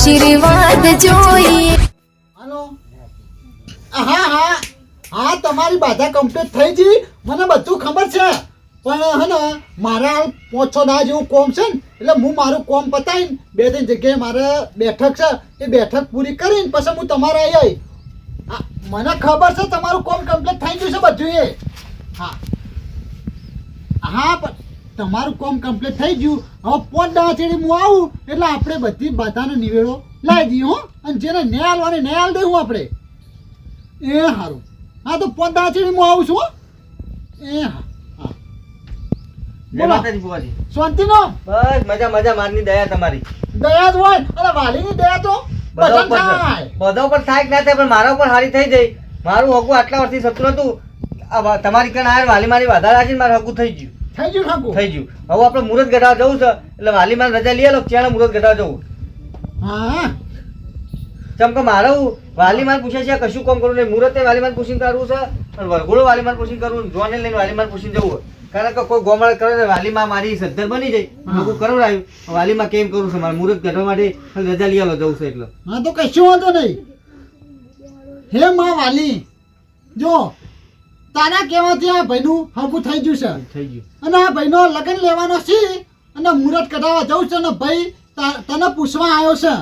આશીર્વાદ જોઈએ. હાલો. હા હા હા, તમારી બાધા કમ્પ્લીટ થઈ ગઈ, મને બધું ખબર છે. પણ હે ને મારા 5-6 દાડા જેવું કોમ છે ને, એટલે હું મારું કોમ પતાવીને 2-3 જગ્યાએ મારે બેઠક છે, એ બેઠક પૂરી કરીને પછી હું તમારે આવી. મને ખબર છે તમારું કોમ કમ્પ્લીટ થઈ ગયું છે બધું એ. હા હા, પણ તમારું કોમ કમ્પ્લીટ થઈ ગયું. હવે 5 દાડા ચેડી હું આવું એટલે આપણે બધી બાધાનો નિવેડો લાવી દઈએ હો. અને જેને ન્યાય આલવાને ન્યાય આલ દઉં આપણે. એ સારું. હા, તો 5 દાડા ચેડી હું આવું છું હો. એ હા. જય માતાજી ફુવાજી. શાંતિનો? બસ મજા મજા, મારની દયા તમારી. દયા જ હોય અને વાલીની દયા તો બધા બધાને ઉપર થાય. બધા ઉપર થાય કે ના થાય, પણ મારા ઉપર હારી થઈ જાય. મારું હગું આટલા વર્ષથી સપનું હતું, તમારી કણ આયા વાલી મારી વધારે આજે મારું હગું થઈ ગયું. થઈ ગયું ઠાકુર? થઈ ગયું. હવે આપણે મુહૂર્ત ગઢાવા જવું છે, એટલે વાલી મારી રજા લઈ લો, ત્યાં મુહૂર્ત ગઢાવા જવું. હા, ચમ કે મારું વાલી માર પૂછે છે કશું કામ કરવું નહીં, મુહૂર્તે વાલી માર પૂછીને કરવું છે, અને વરઘોડો વાલી માર પૂછીને કરવું, જોને લઈને વાલી માર પૂછીને જવું. કારણ કે કોઈ ગોમાળ કરે ને વાલીમાં મારી સદ્ધર બની જાય, હું કરવું આવ્યું વાલીમાં કેમ કરું છું, મારે મુહૂર્ત કાઢવા માટે રજા લઈ આલો જવું છે એટલે. હા, તો કશું વાંધો નહીં. હે માં વાલી, જો તારા કહેવાથી આ ભાઈનું હગું થઈ ગયું છે, થઈ ગયું. અને આ ભાઈનો લગ્ન લેવાનો છે, અને મુહૂર્ત કઢાવવા જવું છે, અને ભાઈ તને પૂછવા આવ્યો છે,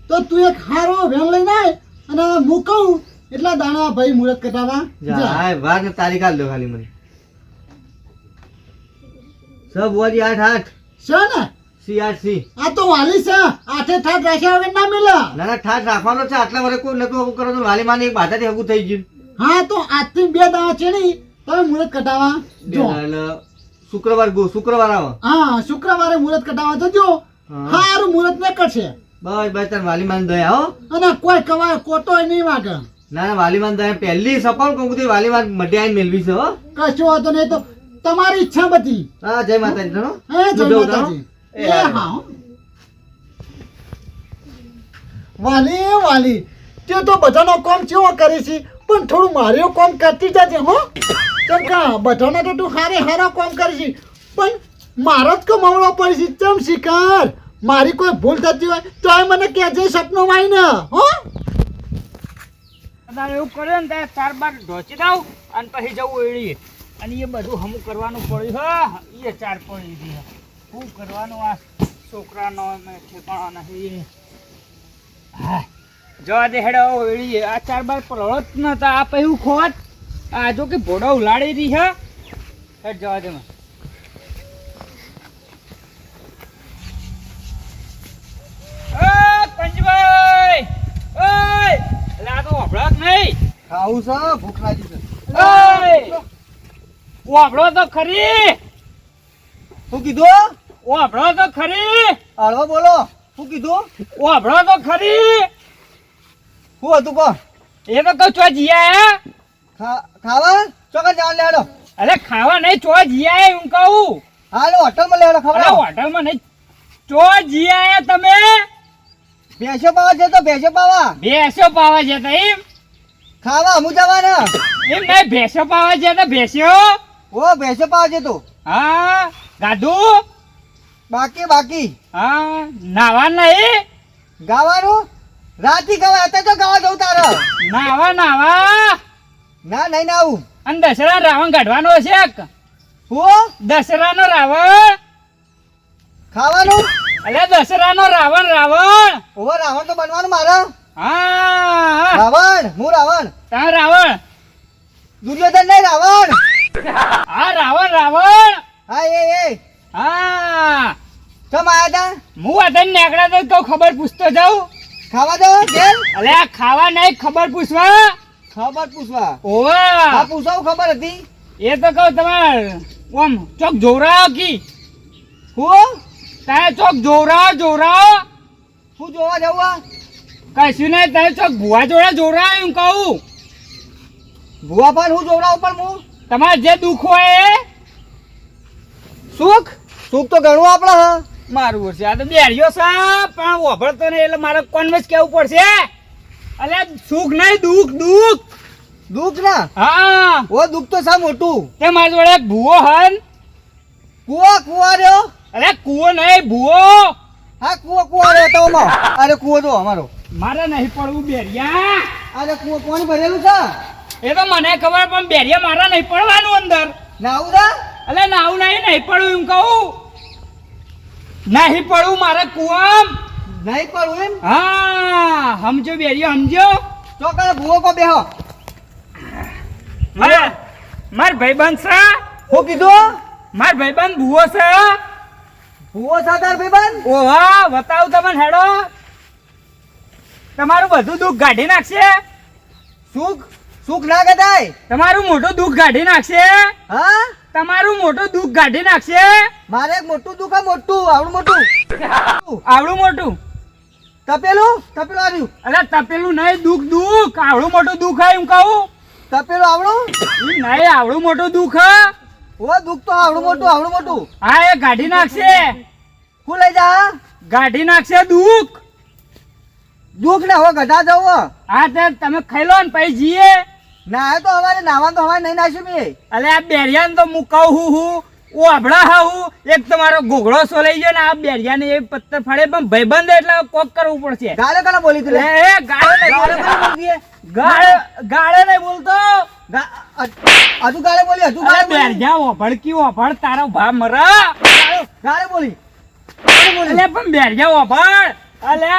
તો તું એક હારો વેણ લઈને આય, અને હું કહું એટલા દાણા ભાઈ મુહૂર્ત કઢાવવા જા. હા, વાર ને તારીખ આલ દો ખાલી મને. સબ વાજી 8-8 છે ને? CRC. આ તો વાલી છે, 8-8 રાખ્યા વગર ના મિલે. ના ના, ઠાઠ રાખવાનો છે. આટલા વર્ષ કોઈ નતું હગું કરવાનું, વાલી માની એક બાધાથી હગું થઈ ગયું. હા, તો આજથી 2 દાડા ચડી તમે મુહૂર્ત કઢાવવા જો. એટલે શુક્રવાર આવે. હા, શુક્રવારે મુહૂર્ત કઢાવવા જજો. હારું મુહૂર્ત ને કરશે. બસ બસ, તાર વાલી માની દયા હો. અને કોઈ કવાય કોટોય નહીં વાગે. ના ના, વાલી માની દયા પહેલી સપાવ કંકુથી વાલી માન મઢે આવીને મેળવી છે હો. કશો વાંધો નહીં, તો તમારી ઈચ્છા બધી. હા, જય માતાજી ધણો. હે, જય માતાજી. એ હા. વાલી વાલી તે તો બધાનો કામ કેવો કરે છે, પણ થોડું મારું કામ કરતી જજે હો. કેમ કે બધાનો તો તું હારા કામ કરે છે, પણ મારો જ કમાવડો પડે છે. ચમ શિકાર મારી કોઈ ભૂલ થતી હોય તો મને કહેજે સપનું વાય ને હો. એવું કર્યો ને ત્યારે 4 બાર ઢોચી દઉં અને પછી જવું એડી, અને એ બધું હમું કરવાનું પડ્યું. હા, એ 4 પડી હતી. શું કરવાનું આ છોકરાનો ઠેકાણો નથી. હા, જવા દે હેડો એડી. આ 4 બાર પલળો જ નતા, આ પછી ખોટ આ જો કે ભોડો ઉલાડી રહી છે. હેડ જવા દે. પંજભાઈ, ઓય લા તો વાપડા નહીં. ખાવું છે, ભૂખ લાગી છે. વાપડો તો ખરી. શું કીધું? વાપડો તો ખરી. હળવો બોલો. શું કીધું? વાપડો તો ખરી. શું હતું કહો? એ તો કહું ચો જીયા. ખાવા ચોકન જવાનું લેડો. અરે ખાવા નહીં, ચો જીયા હું કહું. હાલો હોટલમાં લેડો. અરે ખબર હોટલમાં નહીં, ચો જીયા તમે. ભેંસો પાવા છે તો ભેંસો પાવા. ભેંસો પાવા જતા એમ? ખાવા હું જવાના. એમ નહીં, ભેંસો પાવા જતા ભેંસો. ઓ ભેંસો પાવા છે તું. હા, ગાધું. બાકી હા, નાવા નહીં. ગાવાનું રાતી ગાવા હતા તો ગાવા જવું તારે. નાવા ના નહીં ના આવું. અને દસરા રાવણ કાઢવાનો છે. હું દસરાનો રાવણ. ખાવાનું. અલે દસરાનો રાવણ. ઓહો, રાવણ તો બનવાનું મારે. હા, રાવણ હું રાવણ. તા રાવણ. દુર્યોધન નહીં, રાવણ. હા, રાવણ. હા એ હા, કેમ આયા તા? હું અધન નીકળ્યા તો કહું ખબર પૂછતો જાઉં. ખાવા દો ઘેર. અલે આ ખાવા નહીં, ખબર પૂછવા. ખબર પૂછવા. ઓવા હા પૂછાવ ખબર હતી. એ તો કહું તમાર ઓમ ચોક જોરાવ કી. હું તારે ચોક જોરાવ. શું જોવા જવું? કશું નહીં, તારે ચોક ભુવા જોડે જોરાવ એમ કહું. ભુવા પણ હું જોવડાવું પણ હું. તમારે જે દુઃખ હોય એ. સુખ તો ઘણું આપડે. હા મારું વર્ષે આ તો બેરિયો છે, પણ વાપરતો નહીં એટલે મારે કોન્વેસ કેવું પડશે. અલે સુખ નહીં, દુઃખ ના. હા, ઓ દુઃખ તો સા મોટું. તે મારી જોડે એક ભૂવો હન. કુવા રહ્યો. અરે કુવો નહીં, ભૂવો. હા કૂવો રહેતો અમારો. અરે કૂવો તો અમારો. મારે નહીં પડવું બેરિયા. અરે કૂવો પાણી ભરેલું છે. એ તો મને ખબર પણ બેરિયા મારા નહીં પડવાનું અંદર. નાવું છે? અલે નાવું નહીં પડવું એમ કહું. નહીં પડવું મારે કુવામ. નહીં પડવું એમ? હા સમજો બેરિયો સમજો. ચોકડ ભૂવો કો બેહો. માર ભાઈબંધ છે. શું કીધું? માર ભાઈબંધ ભૂવો છે. ભૂવો છે તાર ભાઈબંધ? ઓહા બતાવું તમને હેડો. તમારું બધું દુઃખ કાઢી નાખશે. સુખ ના ગદાય. તમારું મોટું દુઃખ કાઢી નાખશે. હા તમારું મોટું દુઃખ કાઢી નાખશે. મારે એક મોટું દુઃખ મોટું આવડું મોટું આવડું મોટું તપેલું આવ્યું. અરે તપેલું નહીં દુઃખ આવડું મોટું દુઃખ હે એમ કહું. તપેલું આવડું ઈ નહીં આવડું મોટું દુઃખ હે. ઓ દુઃખ તો આવડું મોટું હા એ કાઢી નાખશે. હું લઈ જા. કાઢી નાખશે દુઃખ ને હવે ગધા જવું. હા તે તમે ખાઈ લો ને પછી જીએ. ના તો અમારે નાવાનું તો અમારે નહીં નાખ્યું મેં. અલે આ બેરિયાને તો હું કહું હું અભડા હું એક તો મારો ઘોઘડો સોલાઈ ગયો ને આ બેરિયાને એ પથ્થર ફાડે પણ ભાઈબંધ એટલે કોક કરવું પડશે. ગાળે કાલે બોલી તું? ગાળે નહીં બોલતો. હજુ ગાળે બોલી? બેરિયા ઓભળકી ઓભળ તારો ભા મરા. ગાળે બોલી અલે પણ બેરિયા ઓભળ. અલે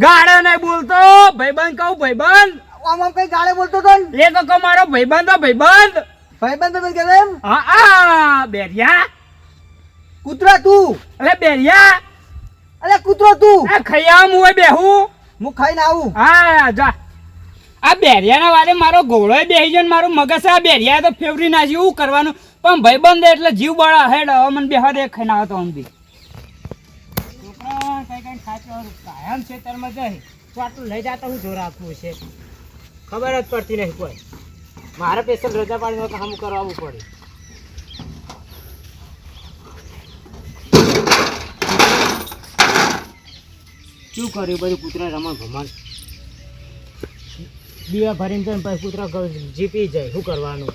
ગાળે નહીં બોલતો. ભાઈબંધ કહું ભાઈબંધ. આમ કઈ ગાળે બોલતો તો એ તો કહો મારો ભાઈબંધ ભાઈબંધ. ભાઈબંધ કે એમ? હા બેરિયા કૂતરા તું. અલે બેરિયા અરે કૂતરો તું. આ ખૈયા હું બેહું. હું ખાઈને આવું. હા જા. આ બેરિયાના વારે મારો ઘોડો બેહી ગયો ને મારું મગજ આ બેરિયા તો ફેવરી નાખ્યું. શું કરવાનું પણ ભાઈબંધ એટલે જીવ બળા હેડ હવે મને બેહવા દે ખાઈને આવતો હું બી. કાયમ ખેતરમાં જઈ તો આટલું લઈ જતા હું જોર આપવું છે ખબર જ પડતી નહીં કોઈ. મારે સ્પેશિયલ રજા પાડીને કામ કરાવવું પડે. શું કર્યું બધું કૂતરા રમણ ભમણ દિયા ભરીને તો પછી કૂતરા જીપી જાય. શું કરવાનું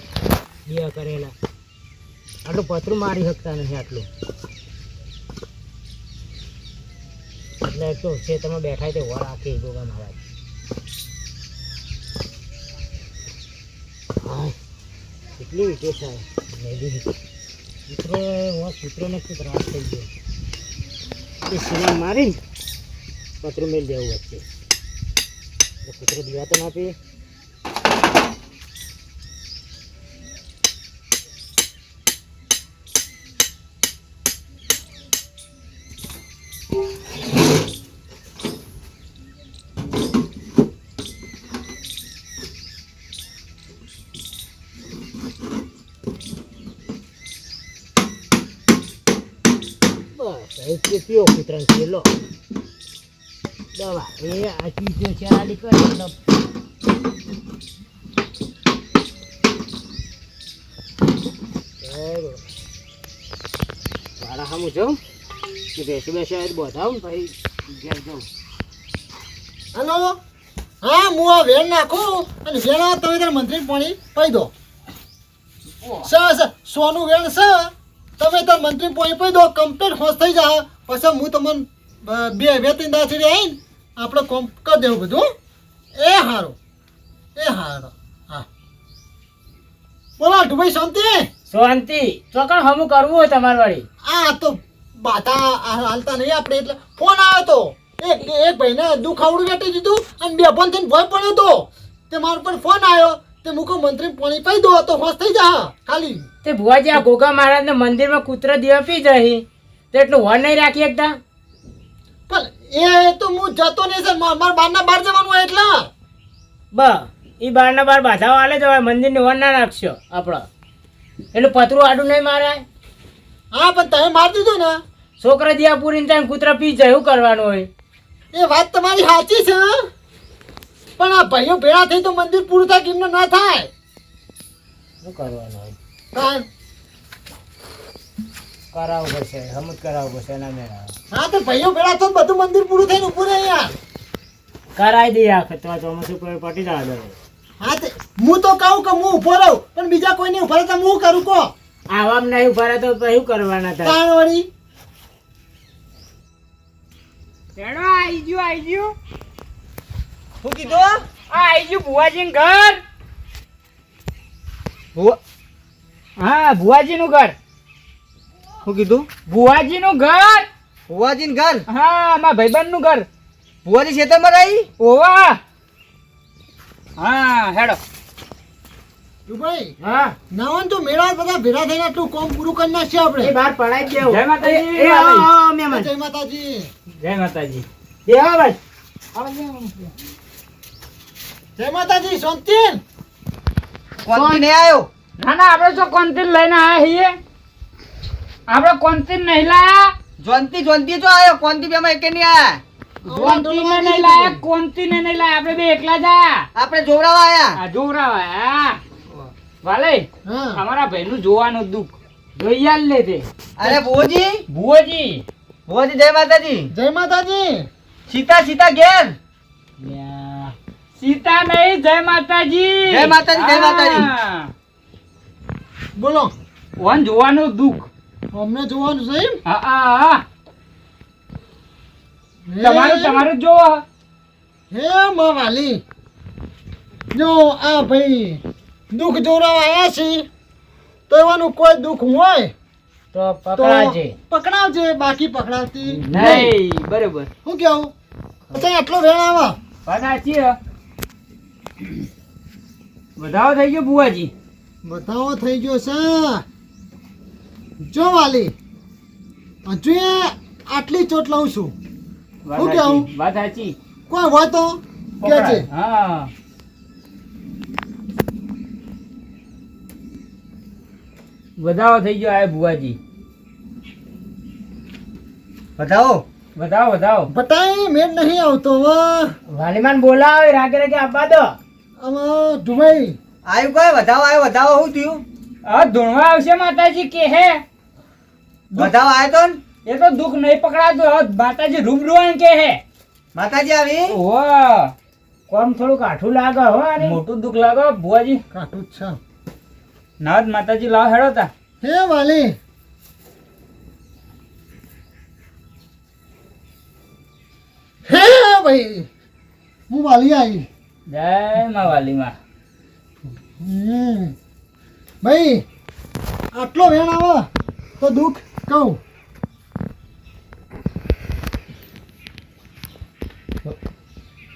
દિયા કરેલા આટલું પતરું મારી શકતા નથી આટલું. એટલે તો ખેતરમાં બેઠા તે વર રાખી ગોગા મહારાજ. હા કેટલી વીટે થાય કૂતરોને શું ત્રાસ થઈ ગયો. એ સિલાઈ મારીને પતરું મેળ દેવું વચ્ચે કૂતરો દીવા તો ના પીએ. પીઓ કૂતરાને પેલો દવા એ આ ચીજો છે આડી કરે વાળા સામું જાઉં કે બેસી બધાવું પછી ઘેર જાઉં. હલો હા હું આ વેણ નાખું અને વેણ તમે તારા મંત્રી પાણી પી દો. સોનું વેણ છે તમે તાર મંત્રી પાણી પી દો કમ્પ્લીટ ખોશ થઈ જાય પછી હું તમને બે ત્રણ દાથી આવીને આપણે કોમ કરી દેવું બધું. એ સારું હા બોલો ભાઈ શાંતિ ચોકણ હમું કરવું હોય તમારે વાળી. આ તો બાધા હાલતા નહીં આપણે એટલે ફોન આવ્યો તો એક ભાઈને દુઃખ આવડું વેટી દીધું અને બે ફોન થઈને ભય પડ્યો તો તે મારા પર ફોન આવ્યો તે મુખ્યમંત્રી પાણી પી દો તો હોશ થઈ જા ખાલી. તે ભુવાજી આ ગોગા મહારાજ ના મંદિર માં કૂતરા દીવા પી જાય તો એટલું વર નહીં રાખી એકતા. પણ એ તો હું જતો નહીં સર મારા બારના બહાર જવાનું હોય એટલે ઈ બાર ના બાર બાધાઓ આલે જવાય મંદિર ને વર ના રાખશો આપડા એટલું પતરું આડું નહીં મારાય. હા પણ તમે મારી દીધું ને છોકરા દિયા પૂરી ટાઈમ કૂતરા પી જાય શું કરવાનું હોય. એ વાત તમારી સાચી છે પણ આ ભાઈઓ ભેળા થઈ તો મંદિર પૂરું થાય કેમ ના થાય. શું કરવાનું હોય કરાવવું પડશે હમત કરાવવું પડશે એના મેળા. હા તો ભાઈઓ ભેળા તો બધું મંદિર પૂરું થઈને ઉભું રહે યાર. કરાવી દઈએ આખે તો ચોમાસું પટી જવા દે. હા તે હું તો કહું કે હું ઉભો રહું પણ બીજા કોઈ નહીં ઉભા રહે તો હું કરું કહો. આવામ નહીં ઉભા રહે તો શું કરવાના થાય. તાણ વળી હેડો આઈ ગયું શું કીધું આ આઈ ગયું ભુવાજીનું ઘર હા ભુવાજીનું ઘર શું કીધું ભુવાજીનું ઘર ભુવાજીનું ઘર હા મારા ભાઈબંધનું ઘર ભુવાજી ખેતરમાં રહી ઓવા હા હેડો ભાઈ હા નાવન તો મેળા બધા ભેગા થઈને આટલું કામ પૂરું કરી નાખીએ આપણે બહાર પડાઈ દેવું. જય માતાજી એ આવો મહેમાન. જય માતાજી જય માતાજી બેહો બસ. જય માતાજી શાંતિન કોણથી નહીં આવ્યો ના ના આપણે તો કોન્તીન લઈને આયા છીએ આપણે કોન્તીન નહીં લાયા જોનતી જો આવ્યો કોણથી બે માં એકે નહીં આયા કોન્તીને નહીં લાયા કોન્તીને નહીં લાયા આપણે બે એકલા જ આયા આપણે જોવરાવા આયા આ જોવરાવા હા વાલે હા અમારા ભાઈનું જોવાનું દુઃખ જોઈ આલ લે તે અરે ભુવાજી ભુવોજી જય માતાજી જય માતાજી સીતા ઘેર સીતા નહીં જય માતાજી જય માતાજી. હા. બોલો ઓન જોવાનું દુઃખ અમને જોવાનું છે એમ? હા હા હા હે, તમારું જોવો હે માં વાલી જો આ ભાઈ દુઃખ જોરાવા આવ્યા છે તો એવાનું કોઈ દુઃખ હોય તો તો પકડાજે. પકડાવજે બાકી પકડાવતી નહીં બરોબર શું કેવું અત્યારે આટલો વેળ આવા વાત સાચી હે. વધાવો થઈ ગયો બુવાજી બતાવો થઈ ગયો છે જો વાલી હજુ એ આટલી ચોટ લઉં છું વાત શું સાચી, કેવું? વાત સાચી કોઈ હોય તો કે છે હા વધાવો થઈ ગયો આ બુવાજી વધાવો બટાઈ મેળ નહીં આવતો હવે વાલીમાન બોલાવે રાગે રાગે આપવા દો. હવે ડુબાઈ આવ્યું કઈ વધાવો શું થયું આ ધૂણવા આવશે માતાજી કે હે વધાવો આવ્યો તો ને? એ તો દુઃખ નહીં પકડાતું હવે માતાજી રૂબરૂ આવીને કે હે માતાજી આવી ઓહો કોમ થોડું કાઠું લાગે હો આને. મોટું દુઃખ લાગો બુવાજી કાઠું જ છે નાદ માતાજી લાવ હેડો તા હે વાલી હે ભાઈ હું વાલી આવી જય મા વાલી માં ભાઈ આટલો વેણ આવે તો દુઃખ કહું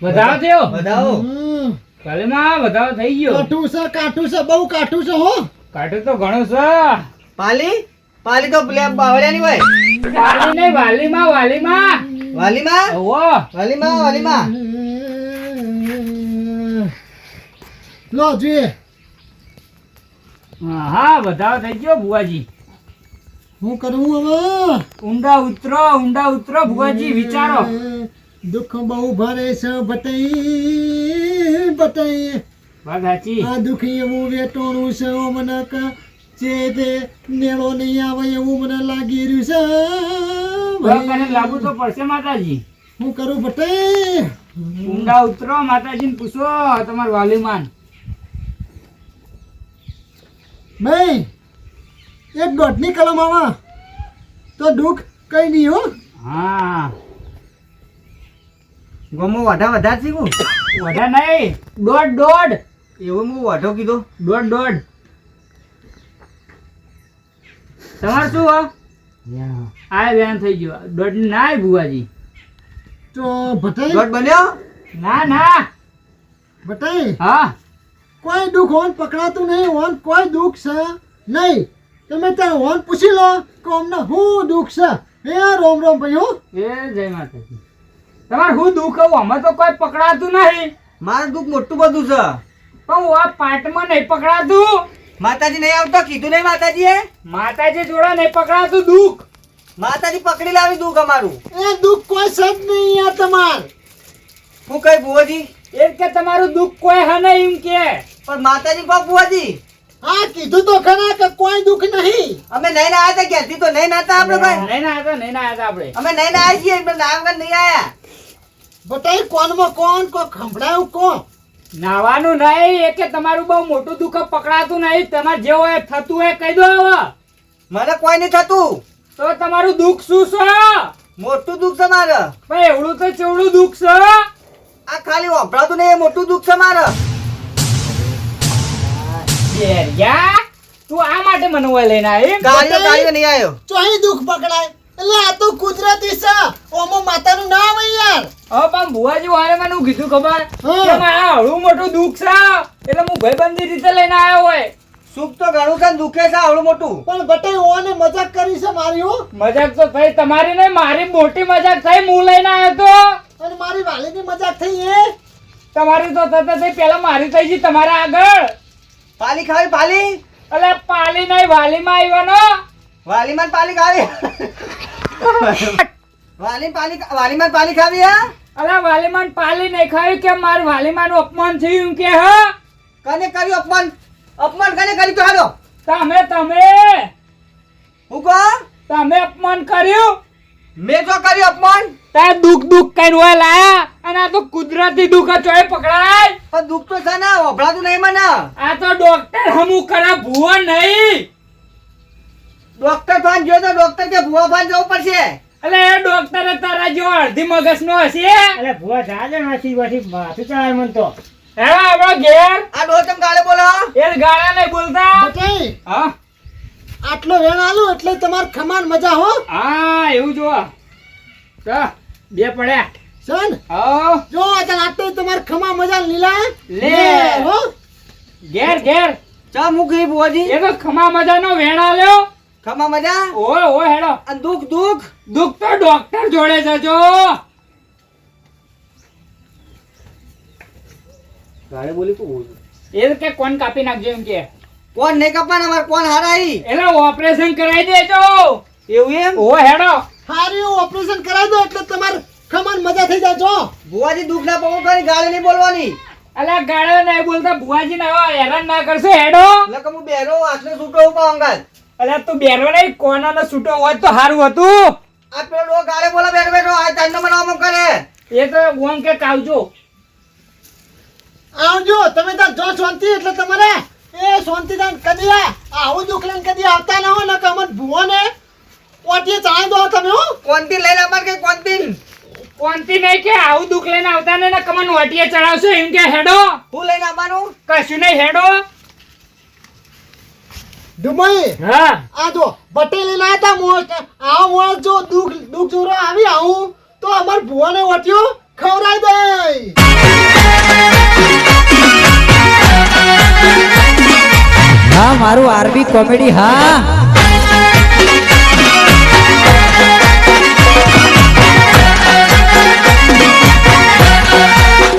વધાવો થયો વધાવો વાલી માં વધાવો થઈ ગયો કાઠું છે બહુ કાઠું છે હો કાઢું તો ઘણું છે પાલી તો બાવળિયાની હોય વાલી નહીં વાલીમાં વાલીમાં ઓહો વાલીમાં લો જોઈએ હા વધાવો થઈ ગયો બુવાજી હું કરું હવે ઊંડા ઉતરો બુવાજી વિચારો દુઃખ બહુ ભારે છે બટાઈ વાત સાચી આ દુઃખ એવું વેટોણું છે ઓ મને છે તે નેળો નહીં આવે એવું મને લાગી રહ્યું છે કરીને લાગુ તો પડશે માતાજી હું કરું બટાઈ ઊંડા ઉતરો માતાજીને પૂછો તમાર વાલીમાન ભાઈ એક દોઢની કલમ આવે તો દુઃખ કઈ નહીં હો હા ગમો વધારે શીખું વધા નહીં દોઢ એવું હું વાઢો કીધો દોઢ તમારે શું હો આ બેન થઈ ગયો દોઢ ના બુવાજી તો બટાઈ દોઢ બન્યો ના બટાઈ હા કોઈ દુઃખ હોન પકડાતું નહીં હોન કોઈ દુઃખ છે નહીં તમે ત્યાં હોન પૂછી લો કે અમને શું દુઃખ છે હે રોમ ભાઈ હો એ જય માતાજી તમારે હું દુઃખ આવું અમે તો કોઈ પકડાતું નહીં મારું દુઃખ મોટું બધું છે પણ આ પાટમાં નહીં પકડાતું માતાજી નહીં આવતો કીધું નહીં માતાજીએ માતાજી જોડે નહીં પકડાતું દુઃખ માતાજી પકડી લાવી દુઃખ અમારું એ દુઃખ કોઈ છે જ નહીં યાર તમાર હું કઈ ભુવાજી એ કે તમારું દુઃખ કોઈ હે નહીં એમ કે પણ માતાજી કહો ભુવાજી હા કીધું તો ખરા કે કોઈ દુઃખ નહીં અમે નહીં ના આવ્યા ક્યાંથી તો નહીં નાતા આપણે ભાઈ નહીં ના હતા આપણે અમે નહીં ના આવ્યા છીએ પણ નામ વગર નહીં આયા બટાઈ કોનમાં કોણ કો ખંભળાયું કોણ નાવાનું નહીં એ કે તમારું બહુ મોટું દુઃખ પકડાતું નહીં તમારે જે હોય થતું હોય કહી દો હવે મને કોઈ નહીં થતું તો તમારું દુઃખ શું છે મોટું દુઃખ છે મારે. ભાઈ એવડું તો ચેવડું દુઃખ છે. આ ખાલી વપરાતું નહીં, એ મોટું દુઃખ છે મારે. બેરિયા તું આ માટે મને ઓય લઈને આવી ગાડીઓ નહીં આવ્યો. ચોહી દુઃખ પકડાય એટલે આ તો કુદરતી છે ઓમો માતાનું નામ હે યાર. હવે પણ ભુવાજી વારે મને હું કીધું ખબર હા. કે મારા આવડું મોટું દુઃખ છે એટલે હું ભાઈબંધી રીતે લઈને આવ્યો હોય. સુખ તો ઘણું છે ને દુઃખે છે આવડું મોટું. પણ બટાઈ ઓને મજાક કરી છે મારી હો. મજાક તો થઈ તમારી નહીં, મારી મોટી મજાક થઈ. હું લઈને આવ્યો તો અને મારી વાલીની મજાક થઈ એ. તમારી તો થતા થઈ પેલા મારી થઈ ગઈ તમારા આગળ. પાલી ખાવી પાલી. એટલે પાલી નહીં વાલીમાં આવ્યો વાલીમાં પાલી ખાવી. વાલીમાં પાલી ખાવી હે. અલા વાલીમાન પાલી નહીં ખાવી કે માર વાલીમાનું અપમાન થયું કે હા કને કર્યું અપમાન? અપમાન કને કર્યું તો હાલો. હું કહો? તમે અપમાન કર્યું. મેં જો કર્યું અપમાન? તે દુઃખ કઈ હોય લાયા અને આ તો કુદરતી દુઃખ ચોય પકડાય. પણ દુઃખ તો છે ને, વભરાતું નહીં મને. આ તો ડોક્ટર હમું કરા ભૂવા નહીં. ડોક્ટર ફાન જો તો ડોક્ટર કે ભુવા ફાન જવું પડશે. એટલે એ ડોક્ટરે તારા જેવો અડધી મગજ નો હશે. અરે ભુવા જાજે નાસી વાસી માથું ચડાય મન તો. હે આપણો ઘેર આ ડોચમ ગાળે બોલો. એ ગાળા નહીં બોલતા. બટાઈ હા આટલો વેણ આલું એટલે તમાર ખમાન મજા હો. હા એવું જો બે પડ્યા. સન હા જો આ આટલે તમાર ખમા મજા લીલા લે. હો. ઘેર ચા મૂકી ભુવાજી. એ તો ખમા મજાનો વેણ આલ્યો. ખમા મજા. ઓ હેડો. અને દુઃખ દુઃખ તો ડોક્ટર જોડે જજો. ગાળે બોલી તું બોલ. એ કે કોણ કાપી નાખજો એમ કે. કોણ નહીં કપાના માર કોણ હારાઈ. એટલે ઓપરેશન કરાવી દેજો. એવું એમ? ઓ હેડો. હારું ઓપરેશન કરાવી દો એટલે તમાર ખમાન મજા થઈ જાય જો. ભુવાજી દુઃખ ના પહોંચવાની ગાળે નહીં બોલવાની. અલા ગાળો નહીં બોલતા ભુવાજી ના હેરાન ના કરશો. હેડો. એટલે હું બેરો આટલે છૂટો ઉભા અંગાત. અલા તું બેરો નહીં કોનાનો છૂટો હોય તો સારું હતું. આ પેલો ગાળે બોલા બેઠો બેઠો આ તાંડો બનાવવામાં કરે. એ તો ઓમ કે કાવજો. આવજો તમે તાર જો શાંતિ એટલે તમારે એ શાંતિ દાન કદી આવું દુઃખ લઈને કદી આવતા ના હો ને કે અમર ભૂવો ને ઓટીએ ચાઈ દો તમે હો. કોનથી લઈને અમાર કે કોનથી? કોણથી નહીં કે આવું દુઃખ લઈને આવતા ને કમન વાટીએ ચડાવશો એમ કે હેડો. હું લઈને આવવાનું? કશું નહીં હેડો. ડુમઈ હા આ જો બટેલી ના હતા મોસ આ મોસ જો દુઃખ જોરો આવી આવું તો અમાર ભૂવાને ઓટીઓ ખવરાઈ દે. હા મારું આરબી કોમેડી હા.